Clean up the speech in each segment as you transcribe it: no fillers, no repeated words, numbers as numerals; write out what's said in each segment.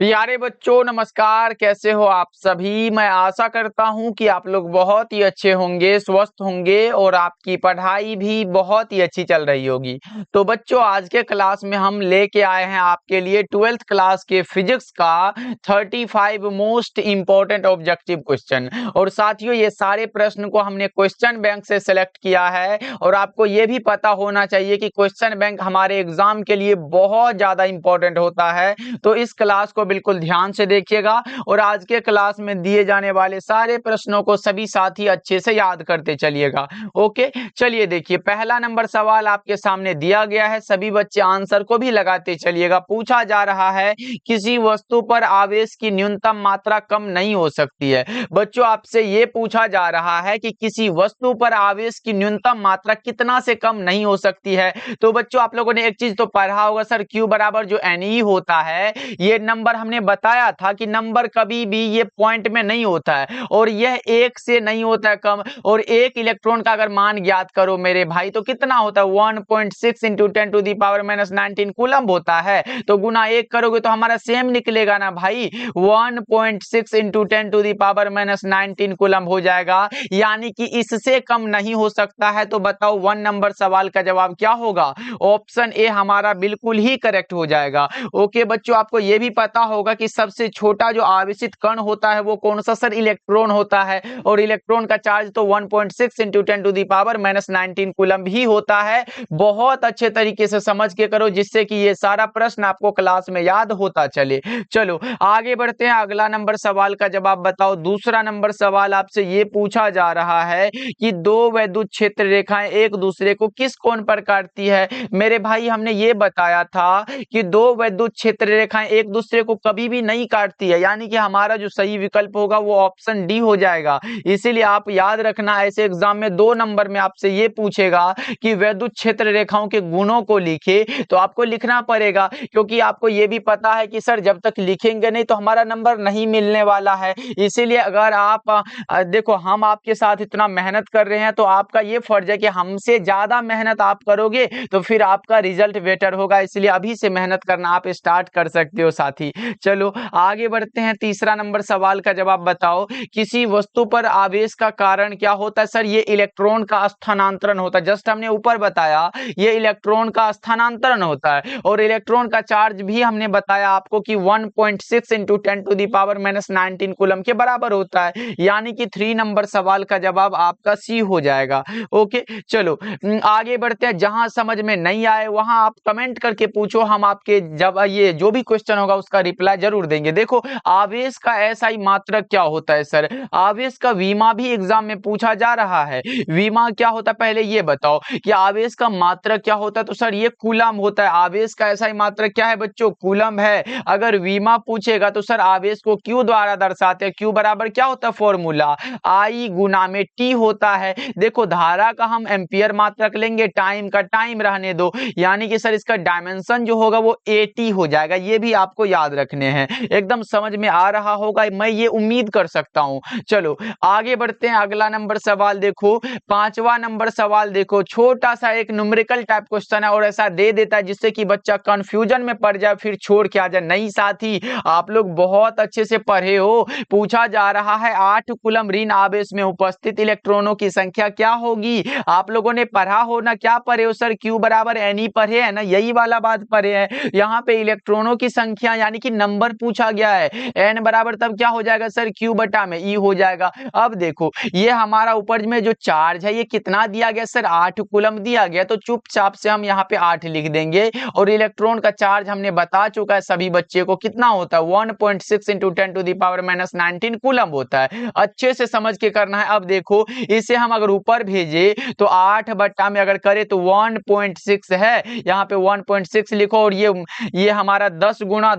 प्यारे बच्चों नमस्कार। कैसे हो आप सभी। मैं आशा करता हूं कि आप लोग बहुत ही अच्छे होंगे, स्वस्थ होंगे और आपकी पढ़ाई भी बहुत ही अच्छी चल रही होगी। तो बच्चों आज के क्लास में हम लेके आए हैं आपके लिए 12th क्लास के फिजिक्स का 35 मोस्ट इंपॉर्टेंट ऑब्जेक्टिव क्वेश्चन। और साथियों ये सारे प्रश्न को हमने क्वेश्चन बैंक से सिलेक्ट किया है और आपको ये भी पता होना चाहिए कि क्वेश्चन बैंक हमारे एग्जाम के लिए बहुत ज्यादा इंपॉर्टेंट होता है। तो इस क्लास को बिल्कुल ध्यान से देखिएगा और आज के क्लास में दिए जाने वाले सारे प्रश्नों को सभी साथी अच्छे से याद करते चलिएगा। ओके, चलिए देखिए पहला नंबर सवाल आपके सामने दिया गया है। सभी बच्चे आंसर को भी लगाते चलिएगा। पूछा जा रहा है किसी वस्तु पर आवेश की न्यूनतम मात्रा कम नहीं हो सकती है। बच्चों आपसे ये पूछा जा रहा है कि किसी वस्तु पर आवेश की न्यूनतम मात्रा कितना से कम नहीं हो सकती है। तो बच्चों आप लोगों ने एक चीज तो पढ़ा होगा सर, Q बराबर जो Ne होता है, ये नंबर हमने बताया था कि नंबर कभी भी ये पॉइंट में नहीं होता है और यह एक से नहीं होता है कम। और एक इलेक्ट्रॉन का अगर मान ज्ञात करो मेरे भाई तो कितना होता है 1.6 इंटू 10⁻⁻⁹ कूलम्ब होता है। तो गुना एक करोगे तो हमारा सेम निकलेगा ना भाई, 1.6 इंटू 10⁻⁻⁹ कूलम्ब हो जाएगा। यानी कि इससे कम नहीं हो सकता है। तो बताओ 1 नंबर सवाल का जवाब क्या होगा। ऑप्शन ए हमारा बिल्कुल ही करेक्ट हो जाएगा। ओके बच्चों आपको यह भी पता होगा कि सबसे छोटा जो आवेशित कण होता है वो कौन सा सर, इलेक्ट्रॉन होता है। और इलेक्ट्रॉन का चार्ज तो 1.6 इंटू 10⁻⁻⁹ कूलम्ब ही होता है। बहुत अच्छे तरीके से समझ के करो जिससे कि ये सारा प्रश्न आपको क्लास में याद होता चले। चलो आगे बढ़ते हैं, अगला नंबर सवाल का जवाब बताओ। दूसरा नंबर सवाल आपसे ये पूछा जा रहा है कि दो वैद्युत क्षेत्र रेखाएं एक दूसरे को किस कोण पर काटती है। मेरे भाई हमने ये बताया था कि दो वैद्युत क्षेत्र रेखाएं एक दूसरे को कभी भी नहीं काटती है। यानी कि हमारा जो सही विकल्प होगा वो ऑप्शन डी हो जाएगा। इसीलिए आप याद रखना, ऐसे एग्जाम में 2 नंबर में आपसे ये पूछेगा कि वैद्युत क्षेत्र रेखाओं के गुणों को लिखे तो आपको लिखना पड़ेगा, क्योंकि आपको ये भी पता है कि सर जब तक लिखेंगे नहीं तो हमारा नंबर नहीं मिलने वाला है। इसीलिए अगर आप देखो हम आपके साथ इतना मेहनत कर रहे हैं तो आपका ये फर्ज है कि हमसे ज्यादा मेहनत आप करोगे तो फिर आपका रिजल्ट बेटर होगा। इसलिए अभी से मेहनत करना आप स्टार्ट कर सकते हो साथी। चलो आगे बढ़ते हैं, तीसरा नंबर सवाल का जवाब बताओ। किसी वस्तु पर आवेश का कारण क्या होता है। सर ये इलेक्ट्रॉन का स्थानांतरण होता है। जस्ट हमने ऊपर बताया ये इलेक्ट्रॉन का स्थानांतरण होता है। और इलेक्ट्रॉन का चार्ज भी हमने बताया आपको कि 1.6 इंटू 10⁻⁻⁹ कूलम्ब के बराबर होता है। यानी कि 3 नंबर सवाल का जवाब आपका सी हो जाएगा। ओके चलो आगे बढ़ते हैं। जहां समझ में नहीं आए वहां आप कमेंट करके पूछो, हम आपके जब ये जो भी क्वेश्चन होगा उसका रिप्लाई जरूर देंगे। देखो आवेश का एसआई मात्रक क्या होता है सर। आवेश का विमा भी एग्जाम में पूछा जा रहा है। विमा क्या होता है पहले ये बताओ कि आवेश का मात्रक क्या होता है। तो सर ये कूलम्ब होता है। आवेश का एसआई मात्रक क्या है बच्चों, कूलम्ब है। अगर विमा पूछेगा तो सर आवेश को क्यू द्वारा दर्शाते हैं। क्यू बराबर क्या होता है, फॉर्मूला आई गुना में टी होता है। देखो धारा का हम एम्पियर मात्रक लेंगे, टाइम का टाइम रहने दो, यानी कि सर इसका डायमेंशन जो होगा वो एटी हो जाएगा। ये भी आपको याद रखने हैं। एकदम समझ में आ रहा होगा, मैं ये उम्मीद कर सकता हूं। चलो आगे बढ़ते हैं, अगला नंबर सवाल देखो। 5वां नंबर सवाल देखो, छोटा सा एक न्यूमेरिकल टाइप क्वेश्चन है और ऐसा दे देता है जिससे कि बच्चा कंफ्यूजन में पड़ जाए फिर छोड़ के आ जाए। नहीं साथी आप लोग बहुत अच्छे से पढ़े हो। पूछा जा रहा है 8 कूलम्ब ऋण आवेश में उपस्थित इलेक्ट्रॉनों की संख्या क्या होगी। आप लोगों ने पढ़ा हो ना, क्या पढ़े हो सर, Q बराबर Ne पढ़े है ना, यही वाला बात पढ़े हैं। यहाँ पे इलेक्ट्रॉनों की संख्या यानी कि नंबर पूछा गया है। N बराबर तब क्या हो जाएगा सर, Q बटा में E हो जाएगा। अब देखो ये हमारा ऊपर में जो चार्ज है ये कितना दिया गया सर, 8 कूलम्ब दिया गया। तो चुपचाप से हम यहाँ पे 8 लिख देंगे। और इलेक्ट्रॉन का चार्ज हमने बता चुका है सभी बच्चे को कितना होता है, 1.6 इंटू 10⁻⁻⁹ कूलम्ब होता है। अच्छे से समझ के करना है। अब देखो इसे हम अगर ऊपर भेजे तो 8 बट्टा में अगर करें तो 1.6 है, यहाँ पे 1.6 लिखो। और ये हमारा 10 गुना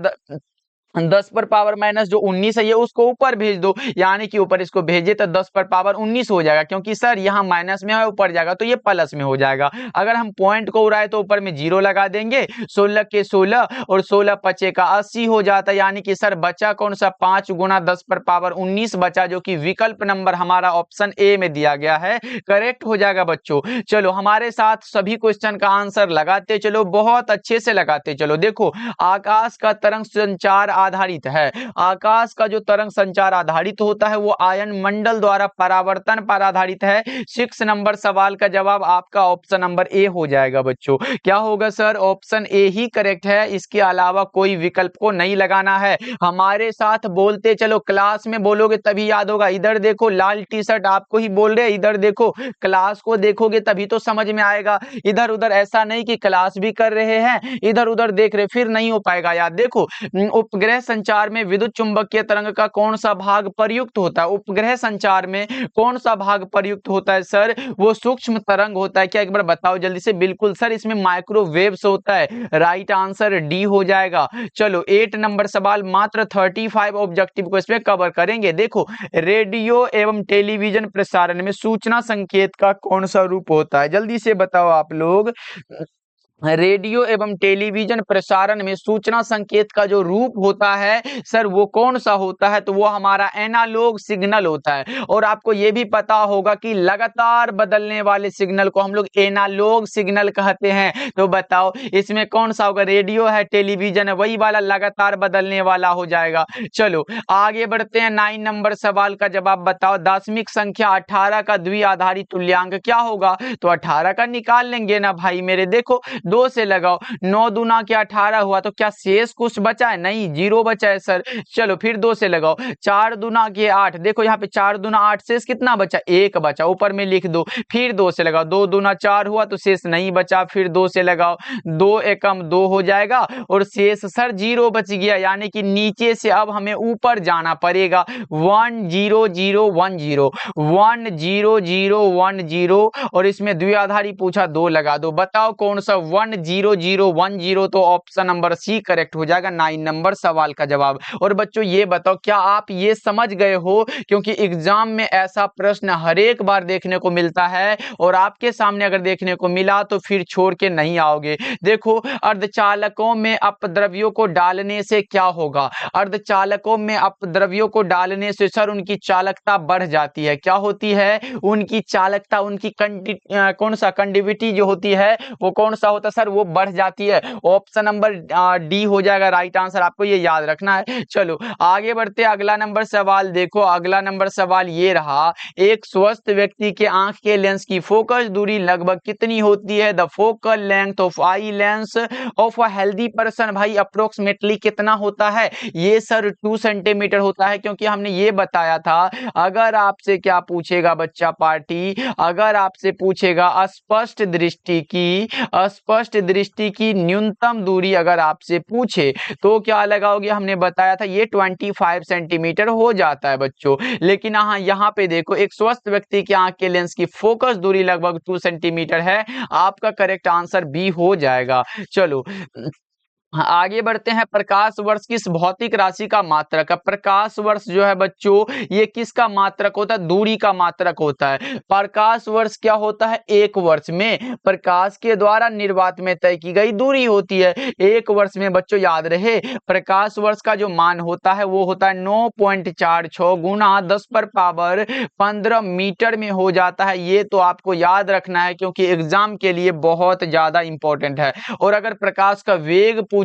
10 पर पावर माइनस जो 19 है ये उसको ऊपर भेज दो, यानी कि ऊपर इसको भेजे तो 10 पर पावर 19 हो जाएगा। क्योंकि सर यहाँ माइनस में है ऊपर जाएगा तो ये प्लस में हो जाएगा। अगर हम पॉइंट को उड़ाए तो ऊपर में 0 लगा देंगे। 16 के 16 और 16 पचे का 80 हो जाता है। यानी कि सर बचा कौन सा, 5 गुना 10 पर पावर 19 बचा, जो कि विकल्प नंबर हमारा ऑप्शन ए में दिया गया है, करेक्ट हो जाएगा बच्चों। चलो हमारे साथ सभी क्वेश्चन का आंसर लगाते चलो, बहुत अच्छे से लगाते चलो। देखो आकाश का तरंग संचार आधारित है। आकाश का जो तरंग संचार आधारित होता है वो आयन मंडल द्वारा परावर्तन पर आधारित है। 6 नंबर सवाल का जवाब आपका ऑप्शन नंबर ए हो जाएगा बच्चों। क्या होगा sir? Option A he correct है, इसके अलावा कोई विकल्प को नहीं लगाना है। हमारे साथ बोलते चलो, क्लास में बोलोगे तभी याद होगा। इधर देखो, लाल टी शर्ट आपको ही बोल रहे, इधर देखो, क्लास को देखोगे तभी तो समझ में आएगा। इधर उधर ऐसा नहीं कि क्लास भी कर रहे हैं इधर उधर देख रहे, फिर नहीं हो पाएगा याद। देखो, उपग्रह संचार में विद्युत चुंबकीय तरंग का कौन सा भाग प्रयुक्त होता है? उपग्रह संचार में कौन सा भाग प्रयुक्त होता है सर? वो सूक्ष्म तरंग होता है। क्या एक बार बताओ जल्दी से। बिल्कुल सर, इसमें माइक्रोवेव्स होता है। राइट आंसर डी हो जाएगा। चलो 8 नंबर सवाल, मात्र 35 ऑब्जेक्टिव को इसमें कवर करेंगे। देखो, रेडियो एवं टेलीविजन प्रसारण में सूचना संकेत का कौन सा रूप होता है? जल्दी से बताओ आप लोग। रेडियो एवं टेलीविजन प्रसारण में सूचना संकेत का जो रूप होता है सर वो कौन सा होता है? तो वो हमारा एनालॉग सिग्नल होता है। और आपको ये भी पता होगा कि लगातार बदलने वाले सिग्नल को हम लोग एनालॉग सिग्नल कहते हैं। तो बताओ इसमें कौन सा होगा? रेडियो है, टेलीविजन है, वही वाला लगातार बदलने वाला हो जाएगा। चलो आगे बढ़ते हैं। 9 नंबर सवाल का जवाब बताओ। दशमिक संख्या 18 का द्विआधारी तुल्यांक क्या होगा? तो 18 का निकाल लेंगे ना भाई मेरे। देखो 2 से लगाओ, 9 दूना के 18 हुआ, तो क्या शेष कुछ बचा है? नहीं, 0 बचा है सर। चलो फिर 2 से लगाओ, 4 दूना के 8, देखो यहाँ पे 4 दूना 8, शेष कितना बचा? 1 बचा, ऊपर में लिख दो। फिर 2 से लगाओ, 2 दूना 4 हुआ तो शेष नहीं बचा। फिर 2 से लगाओ, 2 एकम 2 हो जाएगा और शेष सर 0 बच गया। यानी कि नीचे से अब हमें ऊपर जाना पड़ेगा। 1 0 0 1 0 1 0 0 1 0 और इसमें द्विआधारी पूछा 2 लगा दो। बताओ कौन सा? 1 0 0 1 0, तो ऑप्शन नंबर सी करेक्ट हो जाएगा 9 नंबर सवाल का जवाब। और बच्चों ये बताओ, क्या आप ये समझ गए हो? क्योंकि एग्जाम में ऐसा प्रश्न हर एक बार देखने को मिलता है और आपके सामने अगर देखने को मिला तो फिर छोड़ के नहीं आओगे। देखो, अर्धचालकों में अपद्रव्यों को डालने से क्या होगा? अर्धचालकों में अपद्रव्यों को डालने से सर उनकी चालकता बढ़ जाती है। क्या होती है? उनकी चालकता, उनकी कौन सा कंडक्टिविटी जो होती है वो कौन सा होता है सर? वो बढ़ जाती है। ऑप्शन नंबर डी हो जाएगा राइट आंसर। आपको ये याद रखना है। चलो आगे बढ़ते हैं। अगला नंबर सवाल देखो, अगला नंबर सवाल ये रहा। एक स्वस्थ व्यक्ति के आंख के लेंस की फोकस दूरी लगभग कितनी होती है? The focal length of eye lens of a healthy person भाई अप्रोक्सीमेटली कितना होता है? ये सर 2 सेंटीमीटर होता है। क्योंकि हमने ये बताया था, अगर आपसे क्या पूछेगा बच्चा पार्टी, अगर आपसे पूछेगा स्पष्ट दृष्टि की न्यूनतम दूरी अगर आपसे पूछे तो क्या लगाओगे? हमने बताया था ये 25 सेंटीमीटर हो जाता है बच्चों। लेकिन हाँ, यहाँ पे देखो, एक स्वस्थ व्यक्ति की आंख के लेंस की फोकस दूरी लगभग 2 सेंटीमीटर है। आपका करेक्ट आंसर बी हो जाएगा। चलो आगे बढ़ते हैं। प्रकाश वर्ष किस भौतिक राशि का मात्रक है? प्रकाश वर्ष जो है बच्चों ये किसका मात्रक होता है? दूरी का मात्रक होता है। प्रकाश वर्ष क्या होता है? एक वर्ष में प्रकाश के द्वारा निर्वात में तय की गई दूरी होती है। एक वर्ष में बच्चों याद रहे, प्रकाश वर्ष का जो मान होता है वो होता है 9.46 गुना 10 पर पावर 15 मीटर में हो जाता है। ये तो आपको याद रखना है क्योंकि एग्जाम के लिए बहुत ज्यादा इंपॉर्टेंट है। और अगर प्रकाश का वेग पूछे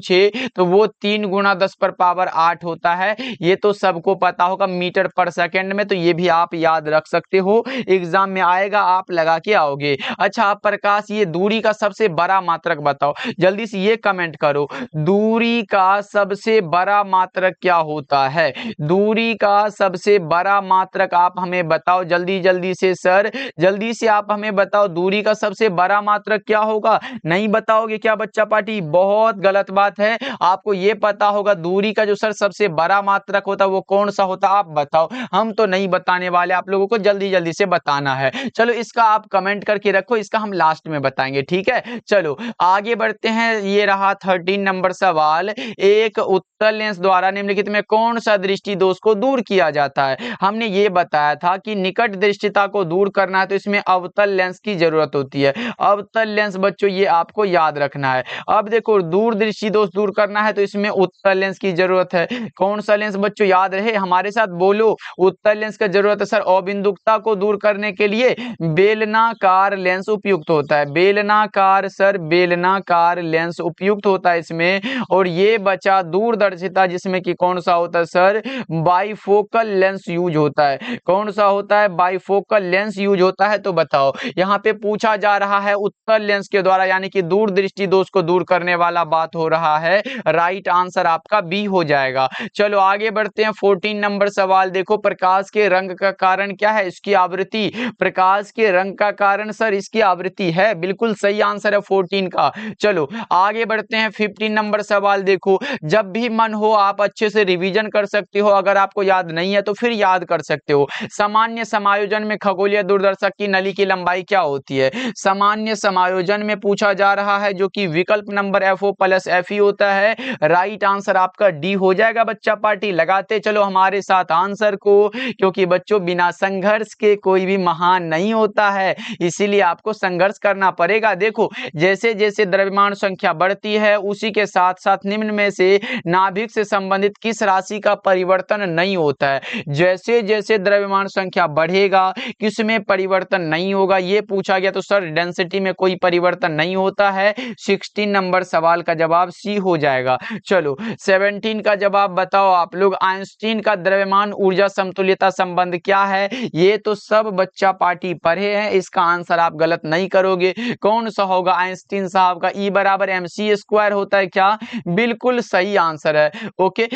तो वो 3 गुना 10 पर पावर 8 होता है। ये तो सबको पता होगा मीटर पर सेकंड में, तो ये भी आप याद रख सकते हो। एग्जाम में आएगा, आप लगा के आओगे। अच्छा, प्रकाश ये दूरी का सबसे बड़ा मात्रक बताओ। जल्दी से ये कमेंट करो, दूरी का सबसे बड़ा मात्रक क्या होता है? दूरी का सबसे बड़ा मात्रक आप हमें बताओ जल्दी जल्दी से सर, जल्दी से आप हमें बताओ दूरी का सबसे बड़ा मात्रक क्या होगा? नहीं बताओगे क्या बच्चा पार्टी? बहुत गलत बात है। आपको ये पता होगा दूरी का जो सर सबसे बड़ा मात्रक होता है वो कौन सा होता है? आप बताओ। हम तो नहीं बताने वाले, आप लोगों को जल्दी जल्दी से बताना है। चलो इसका आप कमेंट करके रखो, इसका हम लास्ट में बताएंगे, ठीक है। चलो आगे बढ़ते हैं। ये रहा 13 नंबर सवाल। एक उत्तल लेंस द्वारा निम्नलिखित में कौन सा दृष्टि दोष को दूर किया जाता है? हमने ये बताया था कि निकट दृष्टिता को दूर करना है तो इसमें अवतल लेंस की जरूरत होती है। अवतल लेंस बच्चों ये आपको याद रखना है। अब देखो, दूर दृष्टि दोष दूर करना है तो इसमें उत्तल लेंस की जरूरत है। कौन सा लेंस बच्चों, याद रहे हमारे साथ, बोलो। उत्तल लेंस का जरूरत है सर। अबिंदुकता को दूर करने के लिए बेलनाकार लेंस उपयुक्त होता है। बेलनाकार सर, बेलनाकार लेंस उपयुक्त होता है इसमें। और ये बचा दूरदर्शिता, जिसमें कि कौन सा होता है सर, बाइफोकल लेंस यूज होता है। कौन सा होता है, बाइफोकल लेंस यूज होता है। तो बताओ, यहाँ पे पूछा जा रहा है उत्तल लेंस के द्वारा, यानी कि दूर दृष्टि दोष को दूर करने वाला बात हो रहा है। राइट आंसर आपका बी हो जाएगा। चलो आगे बढ़ते हैं। 14 नंबर सवाल देखो, प्रकाश के रंग का कारण क्या है, इसकी आवृत्ति। प्रकाश के रंग का कारण सर इसकी आवृत्ति है, बिल्कुल सही आंसर है 14 का। चलो आगे बढ़ते हैं। 15 नंबर सवाल देखो, जब भी मन हो आप अच्छे से रिवीजन कर सकते हो, अगर आपको याद नहीं है तो फिर याद कर सकते हो। सामान्य समायोजन में खगोलीय दूरदर्शक की नली की लंबाई क्या होती है। सामान्य समायोजन में पूछा जा रहा है, जो कि विकल्प नंबर FO प्लस FE होता है। राइट आंसर आपका डी हो जाएगा। बच्चा पार्टी लगाते चलो हमारे साथ आंसर को, क्योंकि बच्चों बिना संघर्ष के कोई भी महान नहीं होता है, इसीलिए आपको संघर्ष करना पड़ेगा। देखो, जैसे जैसे द्रव्यमान संख्या बढ़ती है, उसी के साथ साथ निम्न में से नाभिक से संबंधित किस राशि का परिवर्तन नहीं होता है। जैसे जैसे द्रव्यमान संख्या बढ़ेगा, किसमें परिवर्तन नहीं होगा, ये पूछा गया। तो सर डेंसिटी में कोई परिवर्तन नहीं होता है। 16 नंबर सवाल का जवाब सी हो जाएगा। चलो 17 का जवाब बताओ आप लोग। आइंस्टीन का द्रव्यमान ऊर्जा समतुल्यता संबंध क्या है। ये तो सब बच्चा पार्टी पढ़े हैं, इसका आंसर आप गलत नहीं करोगे। कौन सा होगा आइंस्टीन साहब का, E बराबर mc² होता है क्या। बिल्कुल सही आंसर है। ओके,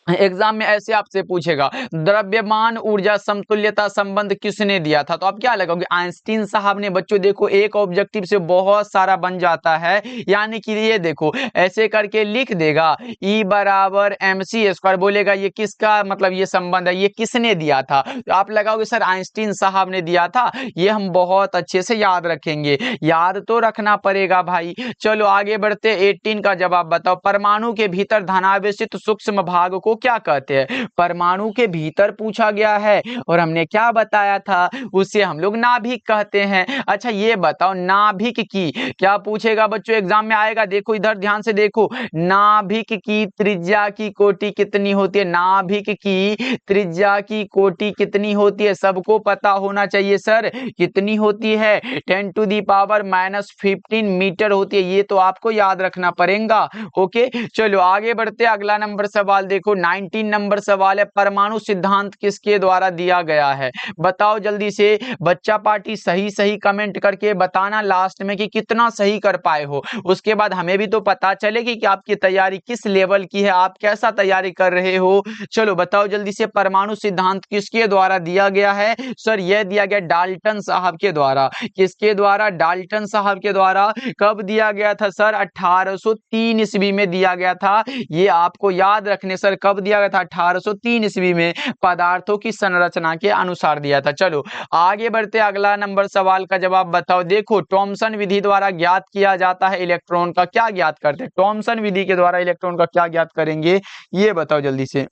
एग्जाम में ऐसे आपसे पूछेगा, द्रव्यमान ऊर्जा समतुल्यता संबंध किसने दिया था, तो आप क्या लगाओगे, आइंस्टीन साहब ने। बच्चों देखो, एक ऑब्जेक्टिव से बहुत सारा बन जाता है, यानी कि ये देखो ऐसे करके लिख देगा, E बराबर mc², बोलेगा ये किसका मतलब ये संबंध है, ये किसने दिया था, तो आप लगाओगे सर आइंस्टीन साहब ने दिया था। ये हम बहुत अच्छे से याद रखेंगे, याद तो रखना पड़ेगा भाई। चलो आगे बढ़ते। 18 का जवाब बताओ, परमाणु के भीतर धनावेशित सूक्ष्म भाग को क्या कहते हैं। परमाणु के भीतर पूछा गया है, और हमने क्या बताया था, उसे हम लोग नाभिक कहते हैं। अच्छा ये बताओ, नाभिक की क्या पूछेगा बच्चों, एग्जाम में आएगा। देखो इधर ध्यान से देखो, नाभिक की त्रिज्या की कोटि कितनी होती है। नाभिक की त्रिज्या की कोटि कितनी होती है, सबको पता होना चाहिए सर। कितनी होती है, 10⁻⁻15 मीटर होती है। ये तो आपको याद रखना पड़ेगा। ओके, चलो आगे बढ़ते। अगला नंबर सवाल देखो, 19 नंबर सवाल है, परमाणु सिद्धांत किसके द्वारा दिया गया है। बताओ जल्दी से बच्चा पार्टी, सही सही कमेंट करके बताना लास्ट में कि कितना सही कर पाए हो। उसके बाद हमें भी तो पता चलेगी कि आपकी तैयारी किस लेवल की है, आप कैसा तैयारी कर रहे हो। चलो बताओ जल्दी से, परमाणु सिद्धांत किसके द्वारा दिया गया है। सर यह दिया गया डाल्टन साहब के द्वारा। किसके द्वारा, डाल्टन साहब के द्वारा। कब दिया गया था सर, 1803 ईस्वी में दिया गया था। ये आपको याद रखने सर, कब दिया गया था, 1803 ईस्वी में, पदार्थों की संरचना के अनुसार दिया था। चलो आगे बढ़ते, अगला नंबर सवाल का जवाब बताओ। देखो, टॉमसन विधि द्वारा ज्ञात किया जाता है इलेक्ट्रॉन का, क्या ज्ञात करते हैं, टॉमसन विधि के द्वारा इलेक्ट्रॉन का क्या ज्ञात करेंगे, ये बताओ जल्दी से।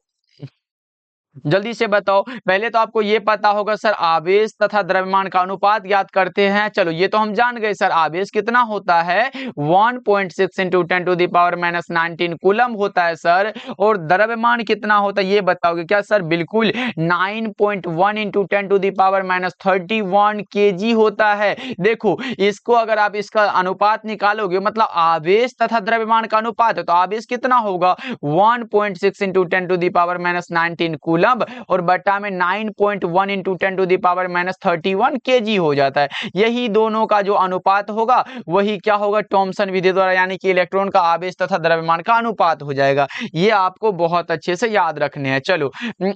जल्दी से बताओ। पहले तो आपको ये पता होगा सर, आवेश तथा द्रव्यमान का अनुपात ज्ञात करते हैं। चलो ये तो हम जान गए सर, आवेश कितना होता है, 1.6 × 10⁻⁻19 कूलम होता है सर। और द्रव्यमान कितना होता है ये बताओगे क्या सर, बिल्कुल 9.1 × 10⁻31 kg होता है। देखो इसको अगर आप इसका अनुपात निकालोगे, मतलब आवेश तथा द्रव्यमान का अनुपात है, तो आवेश कितना होगा, 1.6 × 10⁻19 कूलम, और बटा में 9.1 × 10⁻31 kg हो जाता है। यही दोनों का जो अनुपात होगा वही क्या होगा, टॉमसन विधि द्वारा, यानी कि इलेक्ट्रॉन का आवेश तथा द्रव्यमान का अनुपात हो जाएगा। ये आपको बहुत अच्छे से याद रखने हैं। चलो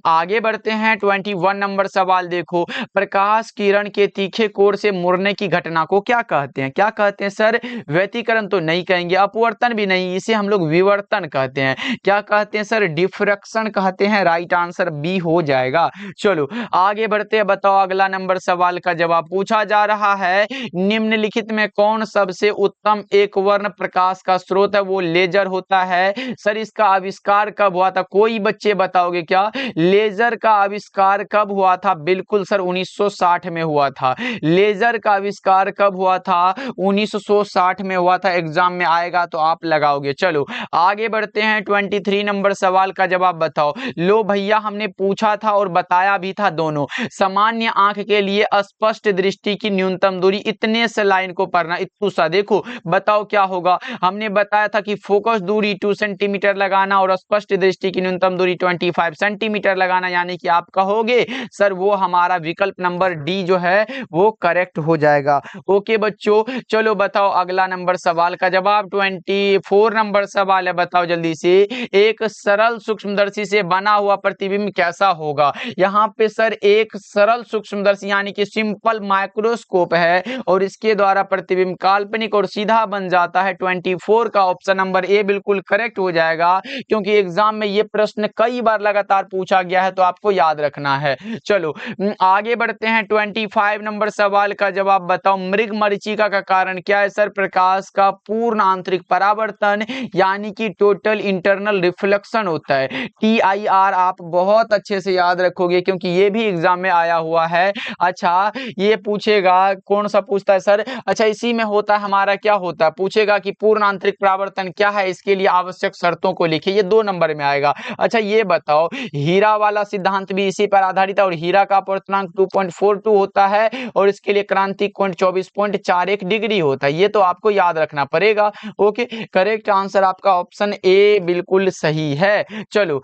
आगे बढ़ते हैं। 21 नंबर सवाल देखो, प्रकाश किरण के तीखे कोण से मुड़ने की घटना को क्या कहते हैं। क्या कहते हैं सर, व्यतिकरण तो नहीं कहेंगे, अपवर्तन भी नहीं, इसे हम लोग विवर्तन कहते हैं। क्या कहते हैं सर, डिफ्रैक्शन कहते हैं। राइट आंसर बी हो जाएगा। चलो आगे बढ़ते हैं, बताओ अगला नंबर सवाल का जवाब पूछा जा रहा है, निम्नलिखित में कौन सबसे उत्तम एक वर्ण प्रकाश का स्रोत है? वो लेजर होता है। सर इसका आविष्कार कब हुआ था? कोई बच्चे बताओगे क्या? लेजर का आविष्कार कब हुआ था? बिल्कुल सर 1960 में हुआ था। लेजर का आविष्कार कब हुआ था? 1960 में हुआ था। एग्जाम में आएगा तो आप लगाओगे। चलो आगे बढ़ते हैं, 23 नंबर सवाल का जवाब बताओ। लो भैया हमने पूछा था और बताया भी था दोनों। सामान्य आंख के लिए स्पष्ट दृष्टि की न्यूनतम दूरी, इतने से लाइन को पढ़ना, इतू सा देखो बताओ क्या होगा। हमने बताया था कि फोकस दूरी 2 सेंटीमीटर लगाना और स्पष्ट दृष्टि की न्यूनतम दूरी 25 सेंटीमीटर लगाना, यानी कि आप कहोगे सर वो हमारा विकल्प नंबर डी जो है वो करेक्ट हो जाएगा। ओके बच्चों, चलो बताओ अगला नंबर सवाल का जवाब। 24 नंबर सवाल है, बताओ जल्दी से। एक सरल सूक्ष्मदर्शी से बना हुआ प्रतिबिंब कैसा होगा? यहाँ पे सर एक सरल सूक्ष्मदर्शी यानी कि सिंपल माइक्रोस्कोप है और इसके द्वारा प्रतिबिंब काल्पनिक और सीधा बन जाता है। 24 का ऑप्शन नंबर ए बिल्कुल करेक्ट हो जाएगा, क्योंकि एग्जाम में ये प्रश्न कई बार लगातार पूछा गया है, तो आपको याद रखना है। चलो आगे बढ़ते हैं, 25 नंबर सवाल का जवाब बताओ। मृग मरीचिका का कारण क्या है? सर प्रकाश का पूर्ण आंतरिक परावर्तन यानी कि टोटल इंटरनल रिफ्लेक्शन होता है। TIR आप बहुत अच्छे से याद रखोगे, क्योंकि ये भी एग्जाम में आया हुआ है। अच्छा ये पूछेगा, कौन सा पूछता है सर? अच्छा इसी में होता है हमारा, क्या होता है पूछेगा कि पूर्ण आंतरिक परावर्तन क्या है, इसके लिए आवश्यक शर्तों को लिखिए, ये 2 नंबर में आएगा। अच्छा ये बताओ, हीरा वाला सिद्धांत भी इसी पर आधारित है और हीरा का अपवर्तनांक 2.42 होता है और इसके लिए क्रांतिक कोण 24.41 डिग्री होता है। ये तो आपको याद रखना पड़ेगा। ओके, करेक्ट आंसर आपका ऑप्शन ए बिल्कुल सही है। चलो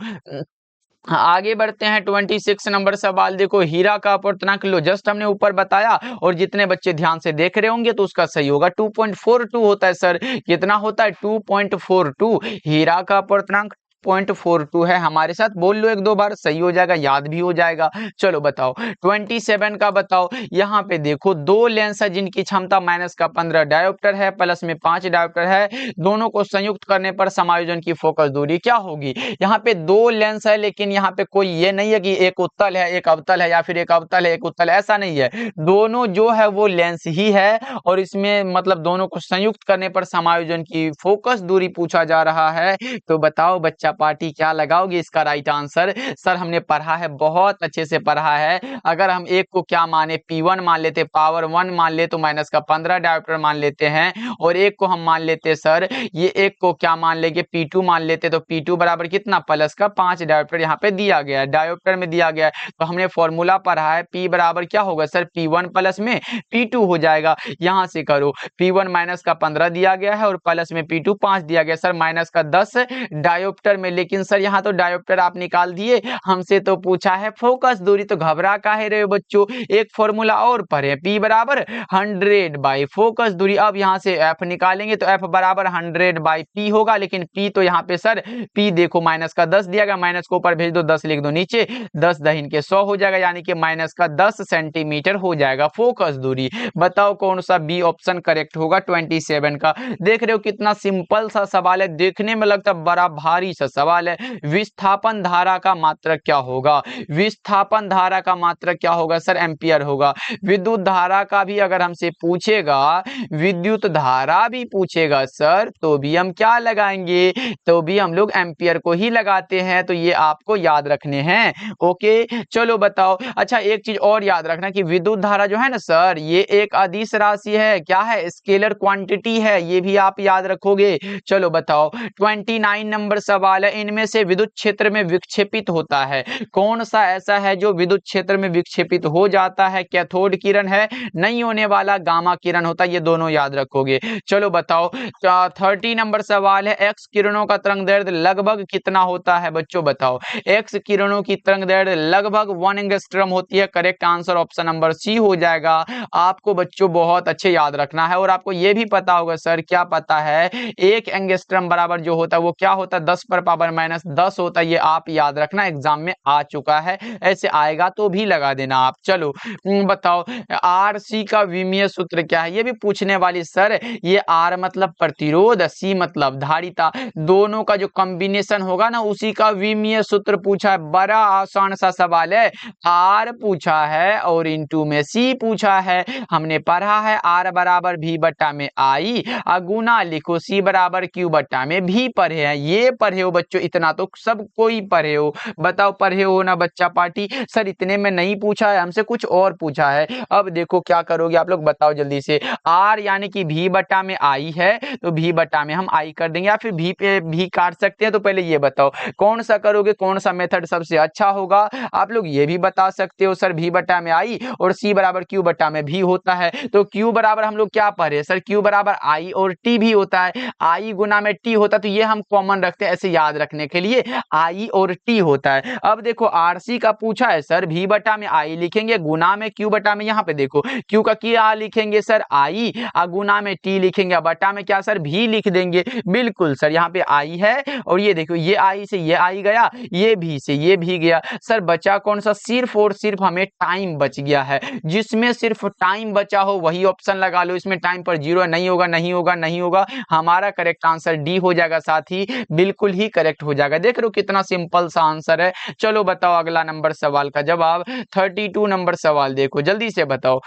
आगे बढ़ते हैं, 26 नंबर सवाल देखो। हीरा का अपवर्तनांक लो जस्ट हमने ऊपर बताया, और जितने बच्चे ध्यान से देख रहे होंगे तो उसका सही होगा। 2.42 होता है सर। कितना होता है? 2.42। हीरा का अपवर्तनांक 0.42 है। हमारे साथ बोल लो 1-2 बार, सही हो जाएगा, याद भी हो जाएगा। चलो बताओ 27 का बताओ। यहाँ पे देखो 2 लेंस है जिनकी क्षमता -15 डायोप्टर है, प्लस में 5 डायोप्टर है। दोनों को संयुक्त करने पर समायोजन की फोकस दूरी क्या होगी? यहाँ पे 2 लेंस है, लेकिन यहाँ पे कोई ये नहीं है कि एक उत्तल है एक अवतल है, या फिर एक अवतल है एक उत्तल, ऐसा नहीं है। दोनों जो है वो लेंस ही है, और इसमें मतलब दोनों को संयुक्त करने पर समायोजन की फोकस दूरी पूछा जा रहा है। तो बताओ बच्चा पार्टी क्या लगाओगे इसका राइट आंसर? सर हमने पढ़ा है, बहुत अच्छे से पढ़ा है। अगर हम एक को क्या माने, P1 मान लेते, पावर 1 मान ले तो -15 डायोप्टर मान लेते हैं, और एक को हम मान लेते सर, ये एक को क्या मान लेंगे, P2 मान लेते, तो P2 बराबर कितना, प्लस का 5 डायोप्टर यहाँ पे दिया गया है, डायोप्टर में दिया गया है। तो हमने फॉर्मूला पढ़ा है, P बराबर क्या होगा सर, P1 प्लस में P2 हो जाएगा। यहाँ से करो, P1 -15 दिया गया है और प्लस में P2 5 दिया गया सर, -10 डायोप्टर में। लेकिन सर यहाँ तो डायोप्टर आप निकाल दिए, हमसे तो पूछा है फोकस दूरी, तो घबरा काहे रहे हो बच्चों? एक फॉर्मूला और पढ़े, P बराबर 100 बाई फोकस दूरी। अब यहाँ से F निकालेंगे तो F बराबर 100 बाई P होगा, लेकिन P तो यहाँ पे सर P देखो -10 दिया गया, माइनस को ऊपर भेज दो, 10 लिख दो नीचे, 10 दहीन के 100 हो जाएगा, यानी कि -10 सेंटीमीटर हो जाएगा फोकस दूरी। बताओ कौन सा बी ऑप्शन करेक्ट होगा 27 का? देख रहे हो कितना सिंपल सा सवाल है, देखने में लगता है बड़ा भारी सा सवाल है। विस्थापन धारा का मात्रक क्या होगा? विस्थापन धारा का मात्रक क्या होगा सर? एम्पियर होगा। विद्युत धारा का भी अगर हमसे पूछेगा, विद्युत धारा भी पूछेगा सर, तो भी हम क्या लगाएंगे? तो भी हम लोग एम्पियर को ही लगाते हैं, तो ये आपको याद रखने हैं। ओके चलो बताओ। अच्छा एक चीज और याद रखना कि विद्युत धारा जो है ना सर, ये एक अदिश राशि है, क्या है, स्केलर क्वांटिटी है, ये भी आप याद रखोगे। चलो बताओ 29 नंबर सवाल है, इनमें से विद्युत क्षेत्र में विक्षेपित होता है कौन सा ऐसा है जो विद्युत क्षेत्र में विक्षेपित हो जाता है? कैथोड किरण है, नहीं होने वाला गामा किरण होता है, ये दोनों याद रखोगे। चलो बताओ 30 नंबर सवाल है, एक्स किरणों का तरंगदैर्घ्य लगभग कितना होता है बच्चों? बताओ एक्स किरणों की तरंगदैर्घ्य लगभग 1 एंगस्ट्रम होती है। Correct answer option number C हो जाएगा। आपको बच्चों बहुत अच्छे याद रखना है, और आपको ये भी पता होगा सर, क्या पता है, 1 एंगस्ट्रम बराबर जो होता है वो क्या होता है, 10 पर पावर -10 होता है, ये आप याद रखना, एग्जाम में आ चुका है, ऐसे आएगा तो भी लगा देना आप। चलो बताओ आरसी का विमीय सूत्र क्या है, ये भी पूछने वाली सर। ये आर मतलब प्रतिरोध, सी मतलब धारिता, दोनों का जो कॉम्बिनेशन होगा ना उसी का विमीय सूत्र पूछा है। बड़ा आसान सा सवाल है। आर पूछा है और इनटू में सी पूछा है। हमने पढ़ा है आर बराबर भी बट्टा में आई, गुना लिखो सी बराबर क्यू बट्टा में भी पढ़े हैं। ये पढ़े हो बच्चों, इतना तो सब कोई पढ़े हो। बताओ पढ़े हो ना बच्चा पार्टी? सर इतने में नहीं पूछा है, हमसे कुछ और पूछा है। अब देखो क्या करोगे आप लोग, बताओ जल्दी से। आर यानी कि भी बट्टा में आई है, तो भी बट्टा में हम आई कर देंगे, या फिर भी पे भी काट सकते हैं। तो पहले ये बताओ कौन सा करोगे, कौन सा मेथड सबसे अच्छा होगा? आप लोग ये भी बता सकते हो सर भी बट्टा में आई और सी बराबर क्यू बट्टा में भी होता है। तो क्यू बराबर हम लोग क्या पढ़े सर, क्यू बराबर आई और टी भी होता है, आई गुना में टी होता है, तो ये हम कॉमन रखते हैं ऐसे याद रखने के लिए, आई और टी होता है। अब देखो आरसी का पूछा है सर, भी बटा में आई लिखेंगे, गुना में क्यू बटा में, यहाँ पे देखो क्यू का क्या लिखेंगे सर आई, गुना में टी लिखेंगे, बटा में क्या सर भी लिख देंगे। बिल्कुल सर, यहाँ पे आई है और ये देखो ये आई से ये आई गया, ये भी से ये भी गया। सर बचा कौन सा, सिर्फ और सिर्फ हमें टाइम बच गया है। जिसमें सिर्फ टाइम बचा हो वही ऑप्शन लगा लो। इसमें टाइम पर जीरो नहीं होगा, नहीं होगा, नहीं होगा। हमारा करेक्ट आंसर डी हो जाएगा, साथ ही बिल्कुल ही करेक्ट हो जाएगा। देख रहे हो कितना सिंपल सा आंसर है। चलो बताओ अगला नंबर सवाल का जवाब। 32 नंबर सवाल देखो, जल्दी से बताओ।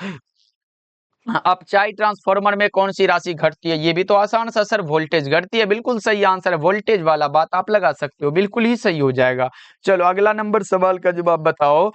अपचाई ट्रांसफार्मर में कौन सी राशि घटती है? ये भी तो आसान सा सर, वोल्टेज घटती है। बिल्कुल सही आंसर है, वोल्टेज वाला बात आप लगा सकते हो, बिल्कुल ही सही हो जाएगा। चलो अगला नंबर सवाल का जवाब बताओ।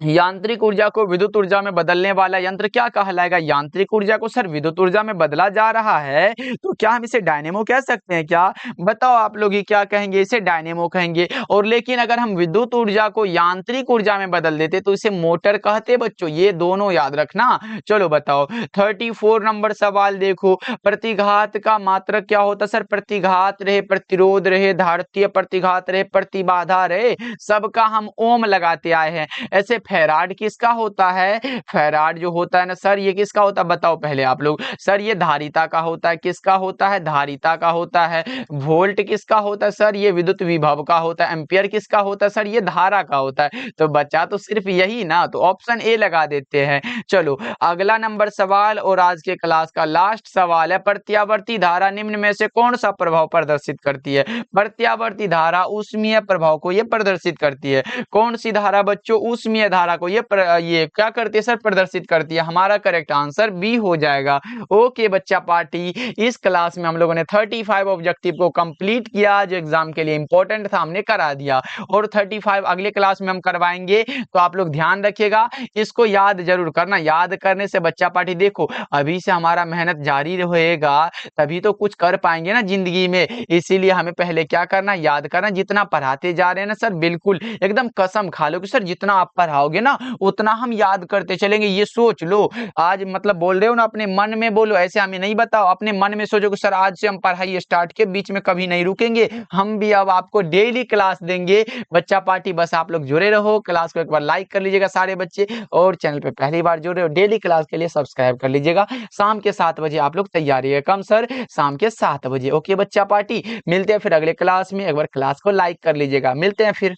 यांत्रिक ऊर्जा को विद्युत ऊर्जा में बदलने वाला यंत्र क्या कहलाएगा? यांत्रिक ऊर्जा को सर विद्युत ऊर्जा में बदला जा रहा है, तो क्या हम इसे डायनेमो कह सकते हैं क्या? बताओ आप लोग ही क्या कहेंगे, इसे डायनेमो कहेंगे। और लेकिन अगर हम विद्युत ऊर्जा को यांत्रिक ऊर्जा में बदल देते तो इसे मोटर कहते बच्चों, ये दोनों याद रखना। चलो बताओ 34 नंबर सवाल देखो। प्रतिघात का मात्रक क्या होता है सर? प्रतिघात रहे, प्रतिरोध रहे, धारितीय प्रतिघात रहे, प्रतिबाधा रहे, सबका हम ओम लगाते आए हैं। ऐसे फैराड किसका होता है? फैराड जो होता है ना सर, ये किसका होता है बताओ पहले आप लोग। सर ये धारिता का होता है। किसका होता है? धारिता का होता है। वोल्ट किसका होता है सर? ये विद्युत विभव का होता है। एम्पियर किसका होता है सर? ये धारा का होता है। तो बचा तो सिर्फ यही ना, तो ऑप्शन ए लगा देते हैं। चलो अगला नंबर सवाल और आज के क्लास का लास्ट सवाल है। प्रत्यावर्ती धारा निम्न में से कौन सा प्रभाव प्रदर्शित करती है? प्रत्यावर्ती धारा ऊष्मीय प्रभाव को ये प्रदर्शित करती है। कौन सी धारा बच्चों? ऊष्मीय धारा को ये क्या करती है सर? प्रदर्शित करती है। हमारा करेक्ट आंसर बी हो जाएगा। ओके बच्चा पार्टी, इस क्लास में हम लोगों ने 35 ऑब्जेक्टिव को कंप्लीट किया, जो एग्जाम के लिए इंपॉर्टेंट था हमने करा दिया, और 35 अगले क्लास में हम करवाएंगे। तो आप लोग ध्यान रखिएगा, इसको याद जरूर करना। याद करने से बच्चा पार्टी देखो अभी से हमारा मेहनत जारी रहेगा, तभी तो कुछ कर पाएंगे ना जिंदगी में। इसीलिए हमें पहले क्या करना, याद करना। जितना पढ़ाते जा रहे हैं ना सर, बिल्कुल एकदम कसम खा लो कि सर जितना आप पढ़ाओगे ना उतना हम याद करते चलेंगे। ये सोच लो, आज मतलब बोल रहे हो ना, अपने मन में बोलो, ऐसे हमें नहीं बताओ। अपने मन में सोचो कि सर आज से हम पढ़ाई स्टार्ट के बीच में कभी नहीं रुकेंगे। हम भी अब आपको डेली क्लास देंगे बच्चा पार्टी। बस आप लोग जुड़े रहो। क्लास को एक बार लाइक कर लीजिएगा सारे बच्चे, और चैनल पे पहली बार जुड़ रहे हो डेली क्लास के लिए सब्सक्राइब कर लीजिएगा। शाम के 7 बजे आप लोग तैयार रहिएगा। कम सर, शाम के 7 बजे। ओके बच्चा पार्टी, मिलते हैं फिर अगले क्लास में। एक बार क्लास को लाइक कर लीजिएगा। मिलते हैं फिर।